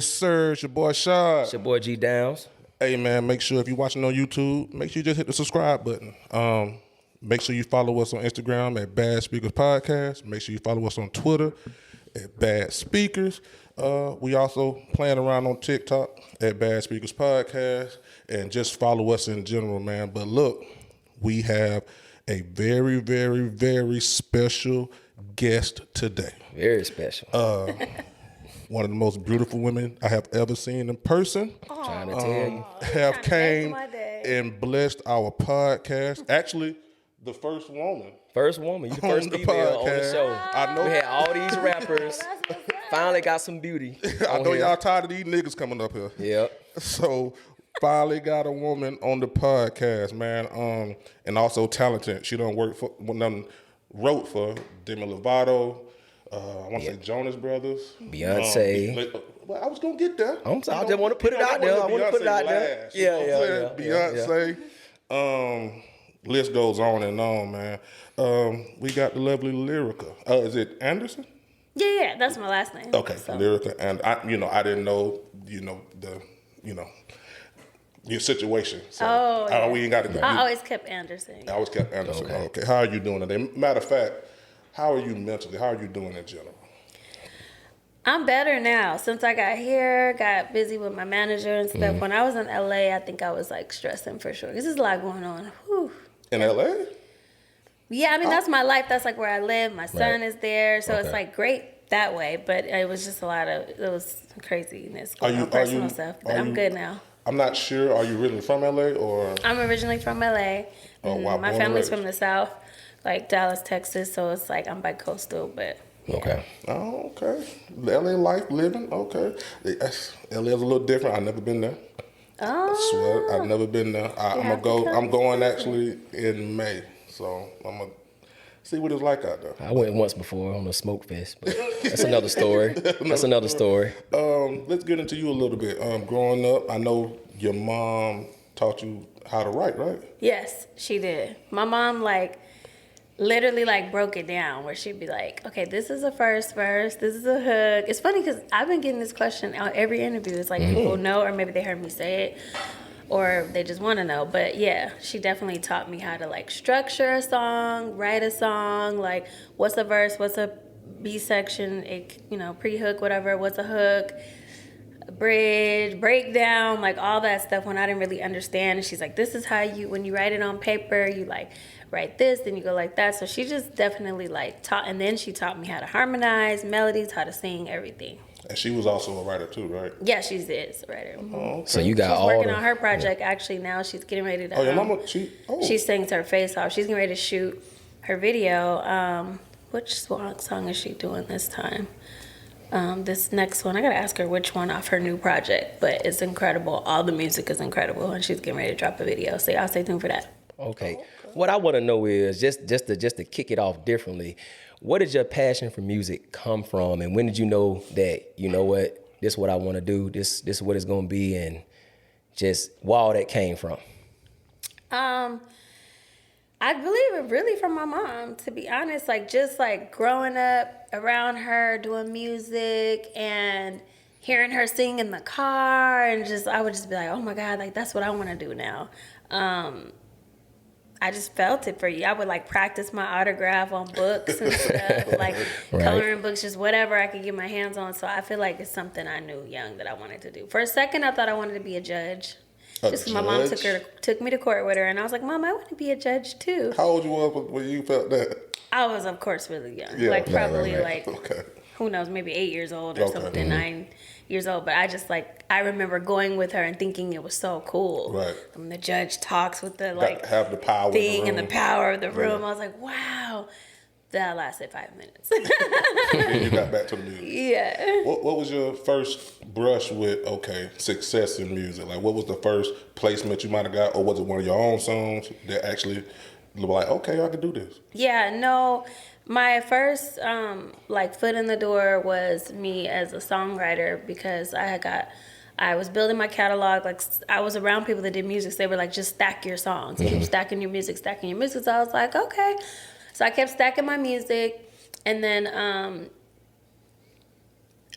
Yes, sir. It's your boy Shad. It's your boy G Downs. Hey, man, make sure if you're watching on YouTube, make sure you just hit the subscribe button. Make sure you follow us on Instagram at Bad Speakers Podcast. Make sure you follow us on Twitter at Bad Speakers. We also playing around on TikTok at Bad Speakers Podcast. And just follow us in general, man. But look, we have a very, very, very special guest today. Very special. One of the most beautiful women I have ever seen in person. Trying to tell you. Have came and blessed our podcast. Actually, the first woman. First woman. You the first female on the show. I know. We had all these rappers. Finally got some beauty. I know y'all tired of these niggas coming up here. Yep. So finally got a woman on the podcast, man. And also talented. She done work for, wrote for Demi Lovato. I want to say Jonas Brothers. Beyonce. Well, I was going to get there. I just want to put it out there. I want to put it out there. Yeah. Beyonce. List goes on and on, man. We got the lovely Lyrica. Is it Anderson? Yeah, that's my last name. Okay, so. Lyrica. And I didn't know, your situation. So we ain't got to. I always kept Anderson. I always kept Anderson. Okay. How are you doing today? Matter of fact, how are you mentally? How are you doing in general? I'm better now. Since I got here, got busy with my manager and stuff. When I was in LA, I think I was like stressing for sure. Because there's a lot going on. Whew. In LA? Yeah, I mean, that's my life. That's like where I live. My son is there. So it's like great that way. But it was just it was craziness going on, personal stuff. But I'm good now. I'm not sure. Are you originally from LA or? I'm originally from LA. Oh, wow. My family's from the South, like Dallas, Texas. So it's like I'm bi-coastal, but. Yeah. Okay. Oh, okay. LA life living. Okay. LA's a little different. I've never been there. Oh. I swear, I've never been there. I'm going actually in May, so I'm gonna see what it's like out there. I went once before on a smoke fest, but that's another story. Let's get into you a little bit. Growing up, I know your mom taught you how to write, right? Yes, she did. My mom literally broke it down where she'd be like, okay, this is a first verse, this is a hook. It's funny because I've been getting this question on every interview. It's like people know, or maybe they heard me say it, or they just want to know. But yeah, she definitely taught me how to structure a song, write a song, what's a verse, what's a B section, pre-hook, whatever, what's a hook, a bridge, breakdown, all that stuff when I didn't really understand. And she's like, this is how when you write it on paper, you write this, then you go like that. So she just definitely taught, and then she taught me how to harmonize melodies, how to sing, everying. And she was also a writer too, right? Yeah, she is a writer. Oh, okay. So you got she's working on her project. Actually, now she's getting ready to. Your mama, she sings her face off. She's getting ready to shoot her video. Which song is she doing this time? This next one, I gotta ask her which one off her new project, but it's incredible. All the music is incredible, and she's getting ready to drop a video. So y'all stay tuned for that. Okay. What I want to know is just to kick it off differently. Where did your passion for music come from, and when did you know that this is what I want to do, this is what it's gonna be, and just where all that came from? I believe it really from my mom, to be honest. Growing up around her doing music and hearing her sing in the car, and I would just be like, oh my God, that's what I want to do now. I just felt it for you. I would practice my autograph on books and stuff, coloring books, just whatever I could get my hands on. So I feel like it's something I knew young that I wanted to do. For a second, I thought I wanted to be a judge. My mom took me to court with her, and I was like, Mom, I want to be a judge too. How old you were when you felt that? I was, of course, really young. Yeah, who knows, maybe 8 years old or something, 9 years old. But I remember going with her and thinking it was so cool. Right. When the judge talks with the have the power thing and the power of the room. I was like, wow. That lasted 5 minutes. Then you got back to the music. Yeah. What was your first brush with, success in music? What was the first placement you might have got, or was it one of your own songs that actually I could do this? Yeah, no. My first, foot in the door was me as a songwriter, because I was building my catalog. I was around people that did music. So they were just stack your songs. Keep stacking your music. So I was like, okay. So I kept stacking my music, and then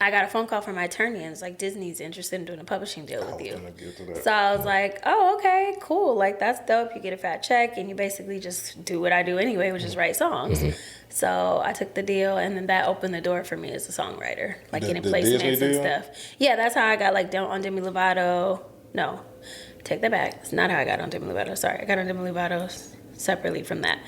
I got a phone call from my attorney, and it's like, Disney's interested in doing a publishing deal with you. gonna get to that. So I was like, oh, okay, cool. Like, that's dope. You get a fat check, and you basically just do what I do anyway, which is write songs. So I took the deal, and then that opened the door for me as a songwriter, like getting placements and stuff. Yeah, that's how I got like on Demi Lovato. No, take that back. It's not how I got on Demi Lovato. Sorry, I got on Demi Lovato separately from that.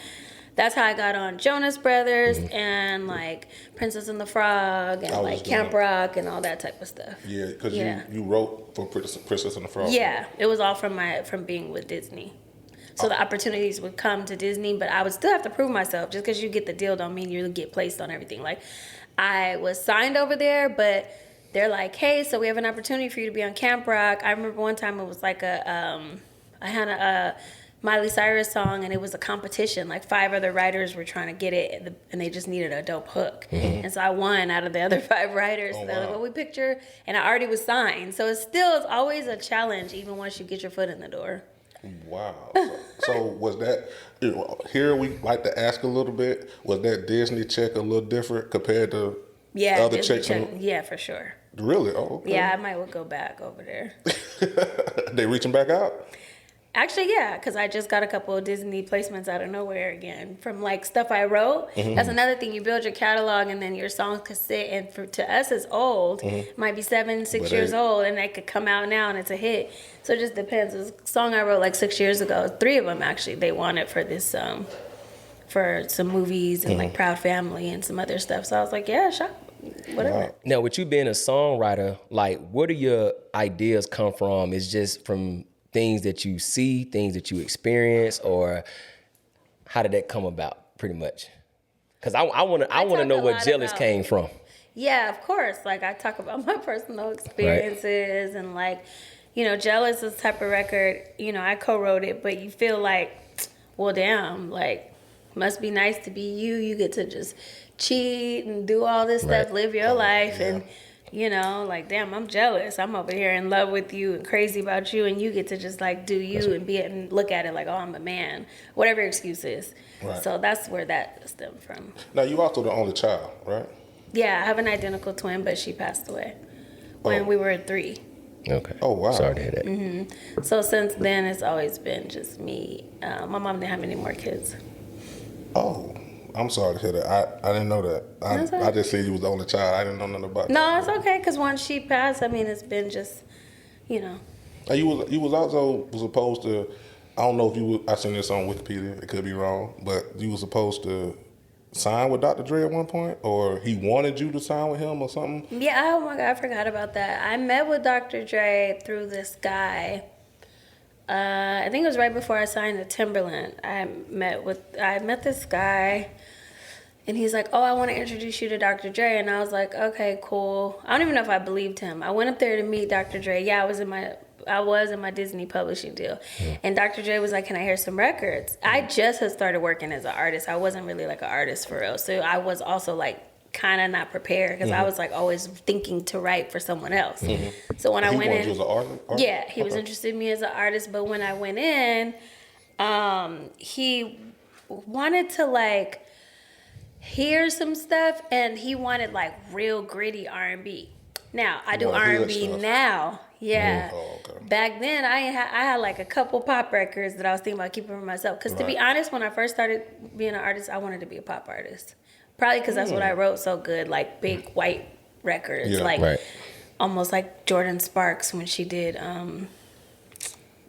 That's how I got on Jonas Brothers and like Princess and the Frog and like Camp Rock and all that type of stuff. Yeah, because you wrote for Princess and the Frog. Yeah, it was all from being with Disney. So the opportunities would come to Disney, but I would still have to prove myself. Just because you get the deal don't mean you get placed on everything. Like, I was signed over there, but they're like, hey, so we have an opportunity for you to be on Camp Rock. I remember one time it was like I had a Miley Cyrus song, and it was a competition. Like 5 other writers were trying to get it, and they just needed a dope hook. And so I won out of the other 5 writers. They're like, well, we picked her, and I already was signed. So it's always a challenge, even once you get your foot in the door. Wow. So was that, here we like to ask a little bit, was that Disney check a little different compared to other checks? Yeah, for sure. Really? Oh, okay. Yeah, I might well go back over there. They reaching back out? Actually, yeah, because I just got a couple of Disney placements out of nowhere again from like stuff I wrote. That's another thing. You build your catalog, and then your songs could sit, and to us it's old. Might be 7, 6 years old, and they could come out now and it's a hit. So it just depends. It was a song I wrote like 6 years ago. 3 of them actually they wanted for this for some movies and like Proud Family and some other stuff. So I was like, yeah, sure, whatever. Wow. Now, with you being a songwriter, like, where do your ideas come from? Is just from things that you see, things that you experience, or how did that come about, pretty much? Because I want to know where Jealous came from. Yeah, of course. Like, I talk about my personal experiences, and like, Jealous is the type of record, I co-wrote it, but you feel like, well, damn, like, must be nice to be you. You get to just cheat and do all this stuff, live your life, and like, damn, I'm jealous. I'm over here in love with you and crazy about you, and you get to just like do you and be and look at it like, oh, I'm a man, whatever your excuse is. Right. So that's where that stemmed from. Now, you also the only child, right? Yeah, I have an identical twin, but she passed away when we were 3. Okay. Oh, wow. Sorry to hear that. So since then, it's always been just me. My mom didn't have any more kids. Oh. I'm sorry to hear that. I didn't know that. I just said you was the only child. I didn't know nothing about that. No, it's okay, because once she passed, I mean, it's been just, Now, you was also supposed to, I don't know if I seen this on Wikipedia, it could be wrong, but you were supposed to sign with Dr. Dre at one point, or he wanted you to sign with him or something? Yeah, oh my God, I forgot about that. I met with Dr. Dre through this guy. I think it was right before I signed to Timberland. I met this guy, and he's like, oh, I want to introduce you to Dr. Dre. And I was like, okay, cool. I don't even know if I believed him. I went up there to meet Dr. Dre. Yeah, I was in my Disney publishing deal. And Dr. Dre was like, can I hear some records? I just had started working as an artist. I wasn't really like an artist for real. So I was also like kind of not prepared, because I was like always thinking to write for someone else. So when I went in, you as an artist? Yeah, he was interested in me as an artist. But when I went in, he wanted to like hear some stuff, and he wanted like real gritty R&B. Now I do R&B now. Yeah. Oh, okay. Back then, I had like a couple pop records that I was thinking about keeping for myself. Because to be honest, when I first started being an artist, I wanted to be a pop artist. Probably because that's what I wrote so good, like big white records, almost like Jordan Sparks when she did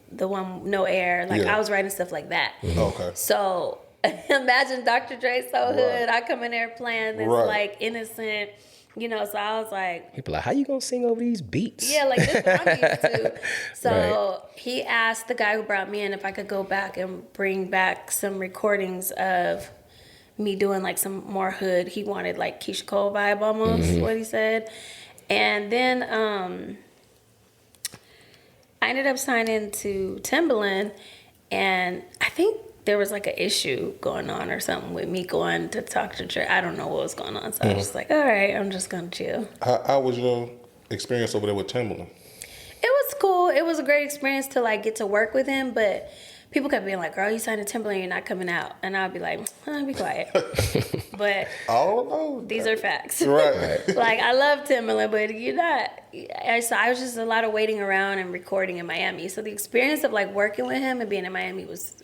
the one No Air. Like I was writing stuff like that. Okay. So imagine Dr. Dre so hood. I come in there playing this like innocent, So I was like, people like, how you gonna sing over these beats? Yeah, like this is what I'm used to. So he asked the guy who brought me in if I could go back and bring back some recordings of me doing like some more hood. He wanted like Keisha Cole vibe almost, what he said. And then I ended up signing to Timberland, and I think there was like an issue going on or something with me going to talk to Dre. I don't know what was going on. So I was just like, all right, I'm just gonna chill. How was your experience over there with Timberland? It was cool. It was a great experience to like get to work with him, but people kept being like, girl, you signed a Timberland, you're not coming out. And I'd be like, be quiet. But I don't know. these are facts. Right. Like, I love Timberland, but you're not. So I was just a lot of waiting around and recording in Miami. So the experience of like working with him and being in Miami was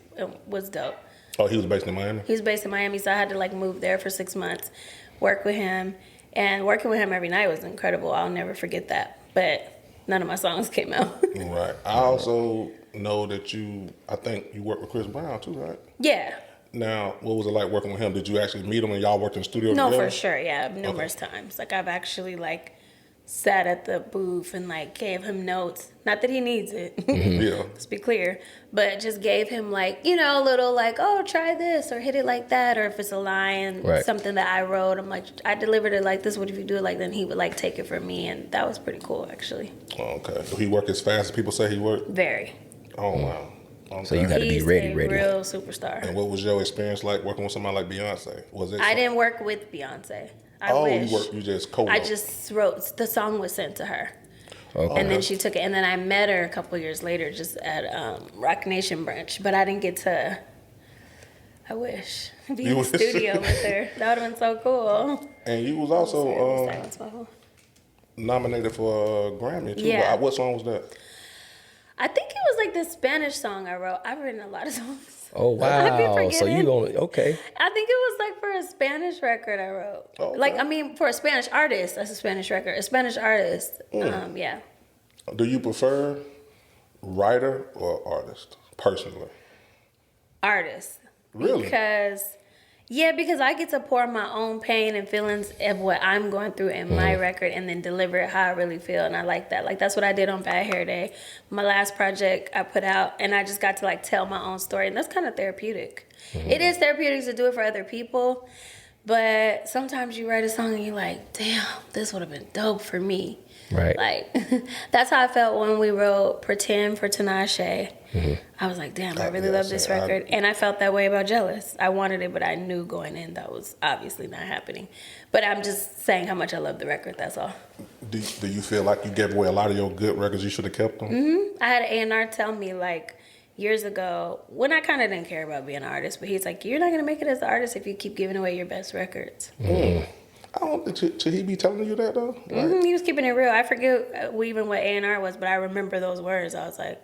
dope. Oh, he was based in Miami? He was based in Miami, so I had to like move there for 6 months, work with him. And working with him every night was incredible. I'll never forget that. But none of my songs came out. Right. I also know that I think you worked with Chris Brown too, right? Yeah. Now, what was it like working with him? Did you actually meet him and y'all worked in the studio No, together? for sure. Yeah, numerous times. Like, I've actually like sat at the booth and like gave him notes. Not that he needs it. Yeah. Let's be clear. But just gave him like, a little like, oh, try this or hit it like that. Or if it's a line, something that I wrote, I'm like, I delivered it like this. What if you do it like that? And he would like take it from me. And that was pretty cool, actually. Oh, okay. So he worked as fast as people say he worked? Very. Oh, wow. Okay. So you got to be ready. He's a real superstar. And what was your experience like working with somebody like Beyonce? Was it? I didn't work with Beyonce. I wish. You just co-wrote. I just wrote, the song was sent to her. Okay. And then she took it. And then I met her a couple years later just at Rock Nation brunch. But I didn't get to, I wish, be in the studio with her. That would have been so cool. And you was also nominated for a Grammy too. Yeah. What song was that? I think it was like this Spanish song I wrote. I've written a lot of songs. Oh, wow. So you only, okay. I think it was like for a Spanish record I wrote. Oh, okay. Like, I mean, for a Spanish artist. That's a Spanish record. A Spanish artist. Yeah. Do you prefer writer or artist, personally? Artist. Really? Because I get to pour my own pain and feelings of what I'm going through in my record and then deliver it how I really feel. And I like that. Like, that's what I did on Bad Hair Day. My last project I put out, and I just got to, like, tell my own story. And that's kind of therapeutic. It is therapeutic to do it for other people. But sometimes you write a song and you're like, damn, this would have been dope for me. Right. Like, that's how I felt when we wrote Pretend for Tinashe. I was like, damn, I really love this record. And I felt that way about Jealous. I wanted it, but I knew going in that was obviously not happening. But I'm just saying how much I love the record, that's all. Do you feel like you gave away a lot of your good records you should have kept them? I had an A&R tell me, like, years ago, when I kind of didn't care about being an artist, but he's like, you're not going to make it as an artist if you keep giving away your best records. I don't. Should he be telling you that though? Like, He was keeping it real. I forget even what A&R was, but I remember those words. I was like,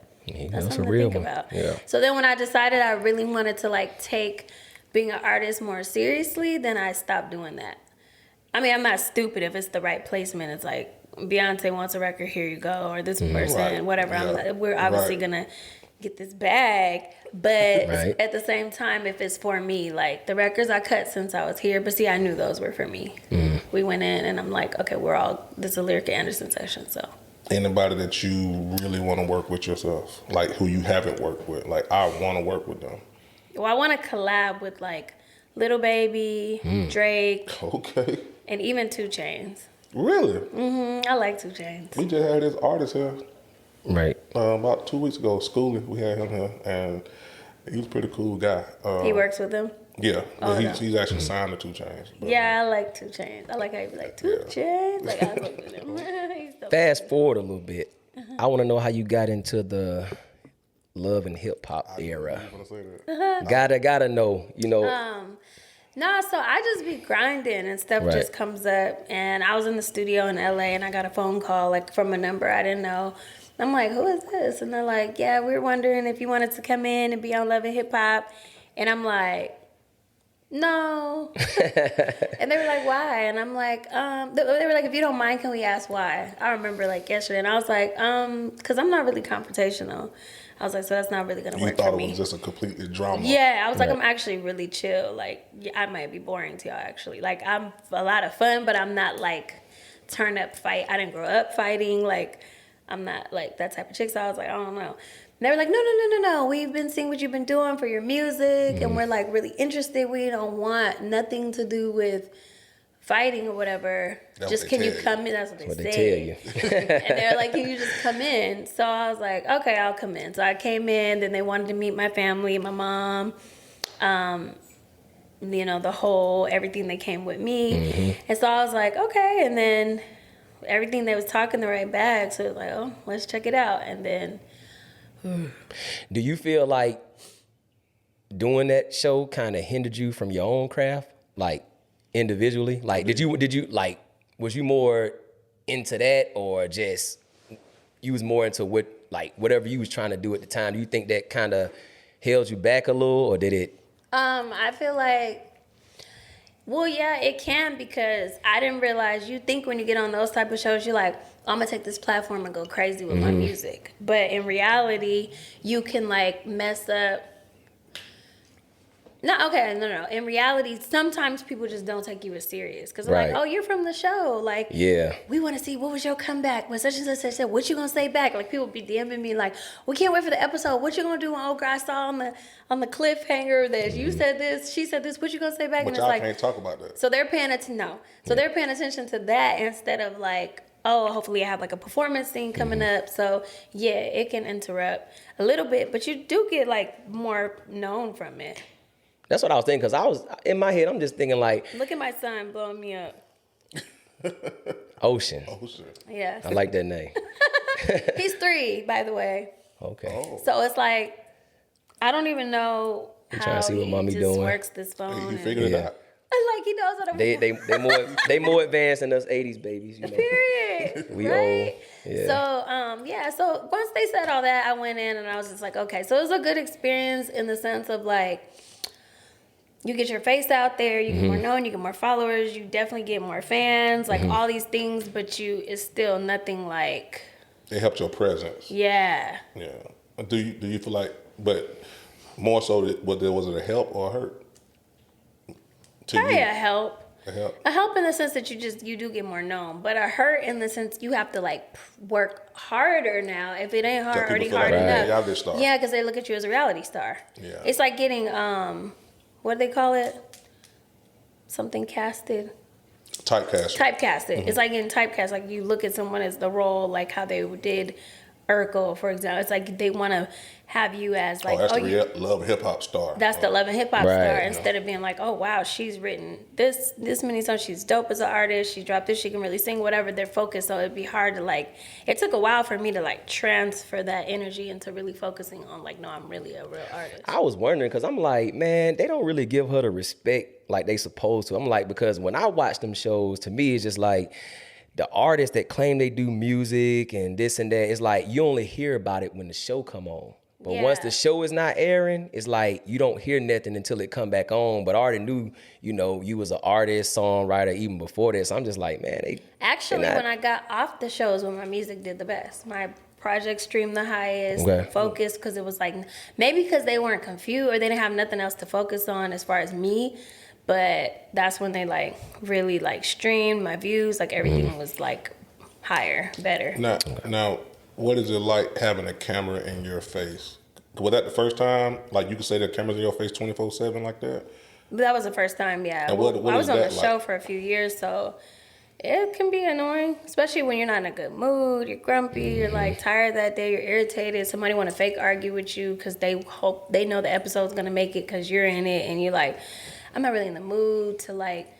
that's something to think about. Yeah. So then when I decided I really wanted to like take being an artist more seriously, then I stopped doing that. I mean, I'm not stupid if it's the right placement. It's like Beyonce wants a record, here you go, or this person, whatever. Yeah. I'm like, we're obviously gonna get this bag, but at the same time, if it's for me, like the records I cut since I was here, but see, I knew those were for me. We went in and I'm like, okay, this is a Lyrica Anderson session, so. Anybody that you really want to work with yourself, like who you haven't worked with, like I want to work with them. Well, I want to collab with like Lil Baby, Drake, Okay. and even 2 Chainz. Really? I like 2 Chainz. We just had this artist here. Right. About 2 weeks ago, Schooling, we had him here, and he was a pretty cool guy. He works with them? Yeah, he's actually signed to 2 Chainz. Yeah, I like 2 Chainz. I like how you be like, 2 Chainz? Like, I look with him. Fast forward a little bit. I want to know how you got into the love and hip hop era. Gotta know, No, so I just be grinding and stuff just comes up. And I was in the studio in LA and I got a phone call like from a number I didn't know. I'm like, who is this? And they're like, yeah, we're wondering if you wanted to come in and be on Love and Hip Hop. And I'm like, no. And they were like, why? And I'm like, they were like, if you don't mind, can we ask why? I remember like yesterday. And I was like, because I'm not really confrontational. I was like, so that's not really going to work for me. You thought it was just a completely drama. Yeah, I was like, I'm actually really chill. Like, I might be boring to y'all, actually. Like, I'm a lot of fun, but I'm not, like, turn up fight. I didn't grow up fighting. Like, I'm not, like, that type of chick. So I was like, I don't know. And they were like, no. We've been seeing what you've been doing for your music, and we're, like, really interested. We don't want nothing to do with fighting or whatever. Just can you come in? That's what they tell you. And they're like, can you just come in? So I was like, okay, I'll come in. So I came in. Then they wanted to meet my family, my mom, the whole everything that came with me. And so I was like, okay. And then everything they was talking the right bag. So it was like, oh, let's check it out. And then Do you feel like doing that show kind of hindered you from your own craft, like individually? Like, did you like, was you more into that, or just you was more into whatever you was trying to do at the time? Do you think that kind of held you back a little, or did it? I feel like, well, yeah, it can, because I didn't realize, you think when you get on those type of shows, you're like, I'm gonna take this platform and go crazy with my music. But in reality, you can like mess up. No. In reality, sometimes people just don't take you as serious, because they're like, oh, you're from the show. Like, yeah, we want to see, what was your comeback? When such and such said, what you gonna say back? Like, people be DMing me like, we can't wait for the episode. What you gonna do when old girl I saw on the cliffhanger that you said this, she said this, what you gonna say back? But and y'all it's like, can't talk about that. so they're paying attention. They're paying attention to that instead of like, oh, hopefully I have like a performance scene coming up. So yeah, it can interrupt a little bit, but you do get like more known from it. That's what I was thinking, because I was, in my head, I'm just thinking like, Look at my son blowing me up. Ocean. Yes. I like that name. He's 3, by the way. Okay. So it's like, I don't even know trying how to see what he mommy just doing. works this phone. You figured it out. Like, he knows what I'm doing. They more advanced than us 80s babies, you know. Period. We right? old. Yeah. So once they said all that, I went in and I was just like, okay. So it was a good experience in the sense of like, you get your face out there, you get more known, you get more followers, you definitely get more fans, like all these things, but it's still nothing like. It helped your presence. Yeah. Yeah. Do you feel like, but more so, was it a help or a hurt? Probably a help. A help in the sense that you do get more known, but a hurt in the sense you have to like work harder now. If it ain't already hard enough, yeah, because they look at you as a reality star. Yeah, it's like getting what do they call it? Something casted. Typecasted. It's like getting typecast. Like you look at someone as the role, like how they did Urkel, for example. It's like they want to have you as like, that's the Love and Hip Hop star. That's the Love and Hip Hop star. Instead of being like, oh wow, she's written this many songs, she's dope as an artist, she dropped this, she can really sing, whatever their focus. So it'd be hard to like. It took a while for me to like transfer that energy into really focusing on like, no, I'm really a real artist. I was wondering, because I'm like, man, they don't really give her the respect like they supposed to. I'm like, because when I watch them shows, to me it's just like, the artists that claim they do music and this and that, it's like you only hear about it when the show come on. But once the show is not airing, it's like you don't hear nothing until it come back on. But I already knew, you was an artist, songwriter even before this. I'm just like, man, when I got off the shows, when my music did the best, my project streamed the highest, focused, because it was like, maybe because they weren't confused or they didn't have nothing else to focus on as far as me. But that's when they like really like streamed my views, like everything was like higher, better. Now, what is it like having a camera in your face? Was that the first time? Like you could say the camera's in your face 24/7 like that? That was the first time, yeah. And what I was on the like? show for a few years, so it can be annoying, especially when you're not in a good mood, you're grumpy, you're like tired that day, you're irritated. Somebody want to fake argue with you because they know the episode's gonna make it because you're in it, and you're like, I'm not really in the mood to like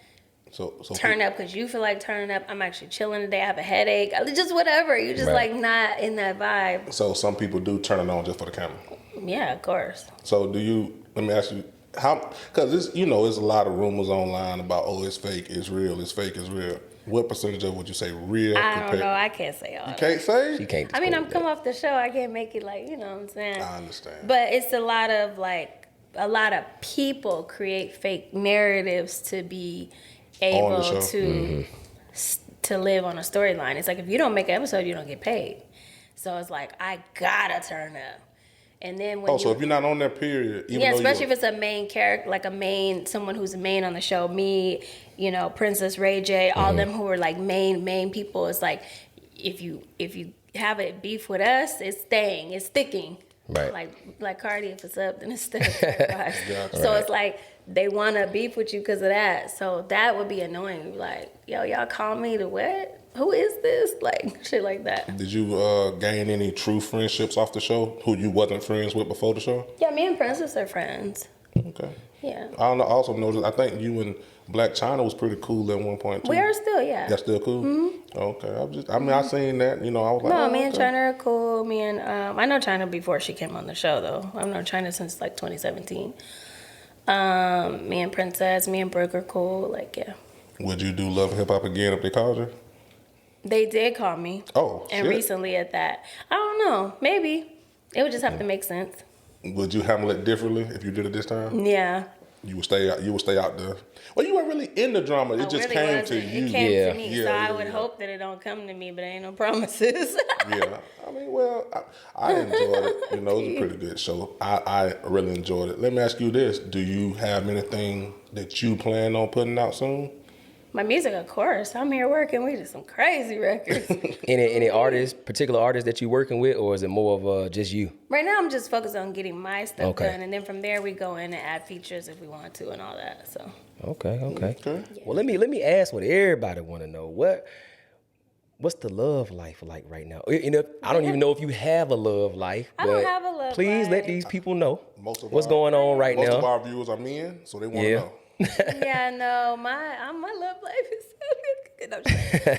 so turn up because you feel like turning up. I'm actually chilling today. I have a headache. Just whatever. You're just like not in that vibe. So some people do turn it on just for the camera. Yeah, of course. So let me ask you, how, because there's a lot of rumors online about, oh, it's fake, it's real, it's fake, it's real. What percentage of would you say real? I don't know. I can't say all that. You can't say? She can't. I mean, I'm come off the show. I can't make it like, you know what I'm saying? I understand. But it's a lot of people create fake narratives to be able to live on a storyline. It's like, if you don't make an episode, you don't get paid. So it's like, I gotta turn up. And then when so if you're not on that period, especially if it's a main character, like someone who's a main on the show, me, Princess Ray J, all them who are like main people, it's like, if you have a beef with us, it's sticking. Right. Like Cardi, if it's up, then it's still So it's like they want to beef with you because of that. So that would be annoying. Like, yo, y'all call me to what? Who is this? Like, shit like that. Did you gain any true friendships off the show who you wasn't friends with before the show? Yeah, me and Princess are friends. Okay. Yeah. I also noticed, I think you and Black China was pretty cool at one point too. We are still, yeah. That's still cool? Mm-hmm. Okay, I seen that. You know, I was like, No, oh, me and okay. China are cool. Me and I know China before she came on the show though. I've known China since like 2017. Me and Princess, me and Brooke are cool. Like, yeah. Would you do Love and Hip Hop again if they called you? They did call me. Oh, and shit. recently at that. I don't know. Maybe. It would just have to make sense. Would you handle it differently if you did it this time? Yeah. You would stay out there. Well, you weren't really in the drama. It I just really came wasn't. to you. It came Yeah. to me. Yeah, so yeah, I would yeah. hope that it don't come to me, but ain't no promises. Yeah, I mean, well, I enjoyed it. You know, it was a pretty good show. I really enjoyed it. Let me ask you this: do you have anything that you plan on putting out soon? My music, of course. I'm here working. We did some crazy records. Any particular artists that you working with, or is it more of just you? Right now, I'm just focused on getting my stuff Okay. done, and then from there we go in and add features if we want to and all that. So Okay. Okay. Well, let me ask what everybody want to know. What's the love life like right now? You know, I don't even know if you have a love life. I don't but have a love please let life. these people know Most of what's our- going on right Most now. of our viewers are men, so they want to Yeah. know. yeah, no, my love life is no, I'm just kidding.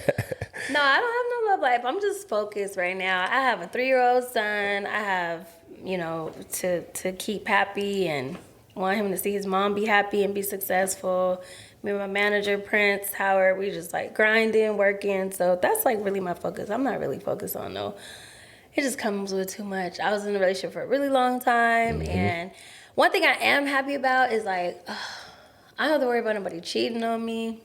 No, I don't have no love life. I'm just focused right now. I have a 3-year-old son. I have, you know, to keep happy and want him to see his mom be happy and be successful. Me and my manager, Prince Howard, we just like grinding, working. So that's like really my focus. I'm not really focused on no. It just comes with too much. I was in a relationship for a really long time, and one thing I am happy about is like, I don't have to worry about nobody cheating on me.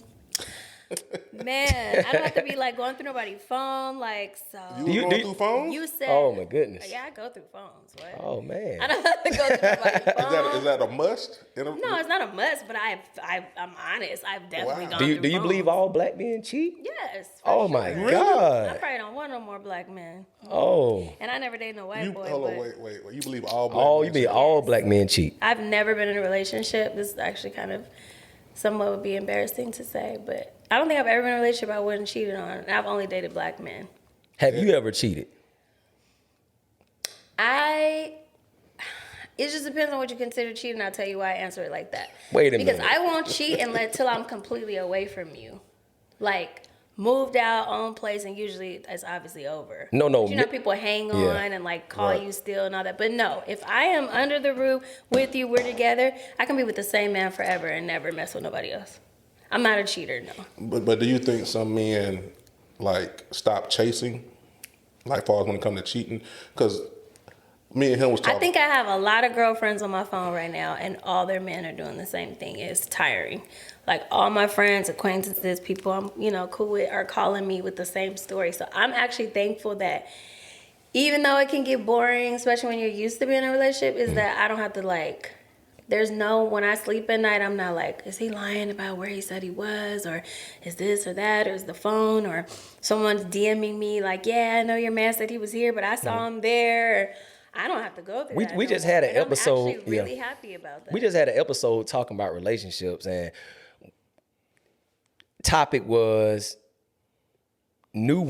Man, I don't have to be like going through nobody's phone. Like, so You were going through phones? you said, Oh my goodness. yeah, I go through phones. What? Oh man. I don't have to go through nobody's phone. Is that a must? No, it's not a must, but I'm honest. I've definitely Wow. gone Do through you believe phones. all black men cheat? Yes. for Oh sure. my I God. probably don't want no more black men. Oh. And I never dated no white boy. Hold on, but wait. You believe all black Oh, men you mean cheat? all black men cheat? I've never been in a relationship. This is actually kind of somewhat would be embarrassing to say, but I don't think I've ever been in a relationship I wasn't cheated on. And I've only dated black men. Have you ever cheated? It just depends on what you consider cheating. I'll tell you why I answer it like that. Wait a Because minute. I won't cheat until I'm completely away from you. Like, moved out, own place, and usually it's obviously over. No. But you know, people hang on Yeah. and like call Right. you still and all that. But no, if I am under the roof with you, we're together, I can be with the same man forever and never mess with nobody else. I'm not a cheater, no. But do you think some men like stop chasing, like far as when it comes to cheating? Because me and him was talking. I think I have a lot of girlfriends on my phone right now, and all their men are doing the same thing. It's tiring. Like, all my friends, acquaintances, people I'm, cool with are calling me with the same story. So I'm actually thankful that even though it can get boring, especially when you're used to being in a relationship, is that I don't have to when I sleep at night, I'm not like, is he lying about where he said he was? Or is this or that? Or is the phone? Or someone's DMing me like, yeah, I know your man said he was here, but I saw him there. I don't have to go through that. We no just more. had an And episode. I'm actually really happy about that. We just had an episode talking about relationships, and topic was new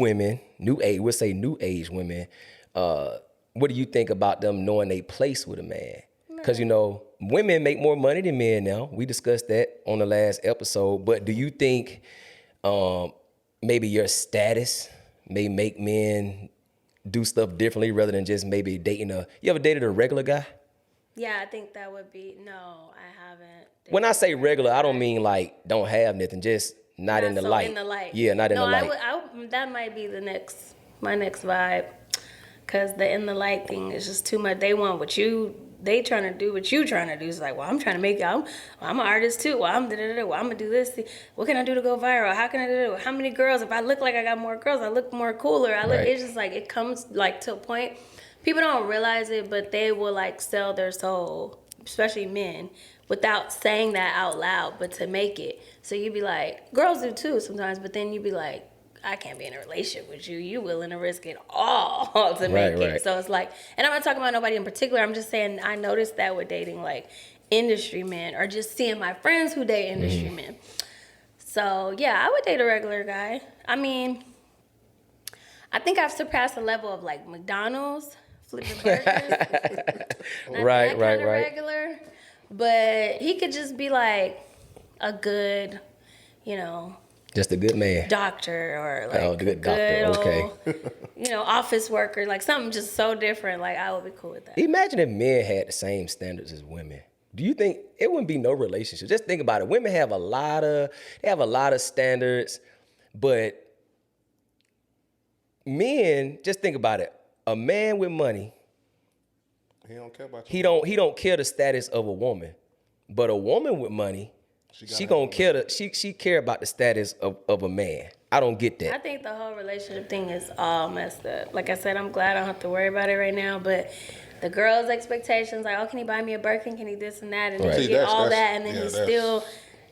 age women. What do you think about them knowing they place with a man? Because women make more money than men now. We discussed that on the last episode. But do you think maybe your status may make men do stuff differently rather than just maybe dating you ever dated a regular guy? Yeah, I think that would be, no, I haven't. When I say regular, I don't mean like don't have nothing, just not in the so light. in the light. Yeah, not in the light. That might be my next vibe. Because the in the light thing is just too much. They want they trying to do what you trying to do. It's like, well, I'm trying to make it. I'm an artist too. Well, I'm going to do this. What can I do to go viral? How can I do it? How many girls? If I look like I got more girls, I look more cooler. Right. It's just like, it comes like to a point. People don't realize it, but they will like sell their soul, especially men, without saying that out loud, but to make it. So you be like, girls do too sometimes, but then you be like, I can't be in a relationship with you. You willing to risk it all to make it. Right. So it's like, and I'm not talking about nobody in particular. I'm just saying I noticed that with dating like industry men or just seeing my friends who date industry men. So yeah, I would date a regular guy. I mean, I think I've surpassed the level of like McDonald's flipping burgers. Right. Regular, but he could just be like a good, Just a good man. doctor or like Oh, the good doctor. Okay. office worker, like something just so different. Like I would be cool with that. Imagine if men had the same standards as women. Do you think it wouldn't be no relationship? Just think about it. Women have a lot of standards, but men, just think about it. A man with money, He don't care about he you. don't care the status of a woman. But a woman with money, she gonna care she care about the status of a man. I don't get I that. think the whole relationship thing is all messed up. Like I said, I'm glad I don't have to worry about it right now, but the girls' expectations, like, oh, can he buy me a Birkin? Can he this and that? And then Right. you See, get that's- all that's- that, and then yeah, he's that's- still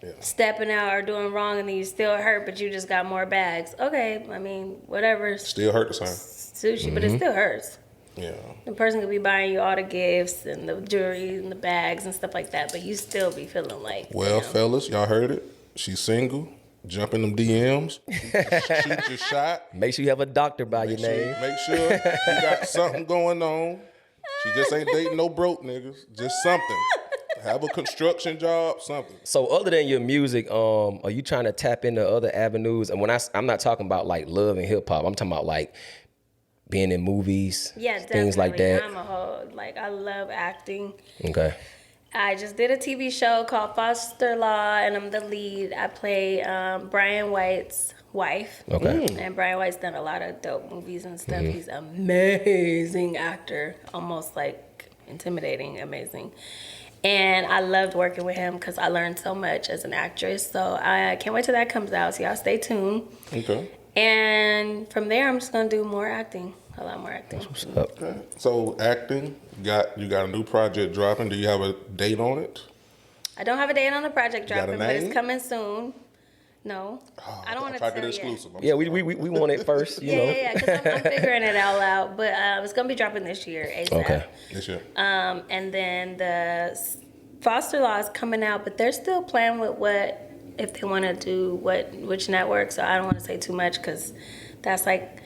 yeah. stepping out or doing wrong, and then you still hurt, but you just got more bags. Okay, I mean, whatever Still hurt the same. suits you, but it still hurts. Yeah. The person could be buying you all the gifts and the jewelry and the bags and stuff like that, but you still be feeling like, Well, damn. fellas, y'all heard it. She's single. Jump in them DMs. Shoot your shot. Make sure you have a doctor by your name. Make sure you got something going on. She just ain't dating no broke niggas. Just something. Have a construction job, something. So other than your music, are you trying to tap into other avenues? And I'm not talking about like love and hip hop. I'm talking about like being in movies, Yeah, definitely. things like that. I'm a whole, like, I love acting. Okay. I just did a TV show called Foster Law, and I'm the lead. I play Brian White's wife. Okay. And Brian White's done a lot of dope movies and stuff. He's an amazing actor, almost like intimidating, amazing. And I loved working with him because I learned so much as an actress. So I can't wait till that comes out. So y'all stay tuned. Okay. And from there, I'm just gonna do more acting, a lot more acting. What's up? Okay. So acting, you got a new project dropping. Do you have a date on it? I don't have a date on the project got a dropping, but it's name? coming soon. No, I don't want to tell Try to get you. exclusive. I'm Yeah, sorry. we want it first, you know. Yeah, because I'm figuring it all out. But it's gonna be dropping this year, ASAP. Okay. This year. And then the Foster Law is coming out, but they're still playing with if they want to do which network. So I don't want to say too much because that's like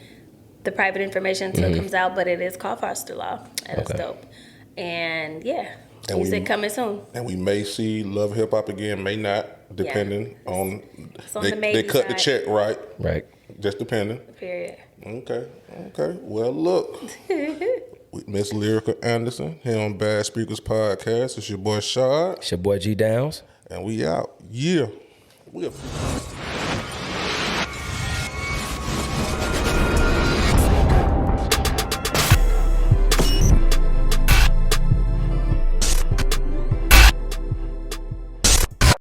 the private information until it comes out. But it is called Foster Law, and it's Okay. dope. And yeah, And music we- coming soon. And we may see Love Hip Hop again, may not, depending on, on they, the maybe they cut the side. check right, Right. just depending. Period. Okay. Well, look, with Miss Lyrica Anderson here on Bad Speakers Podcast. It's your boy Shad, It's your boy G Downs. and we out. Yeah. We are.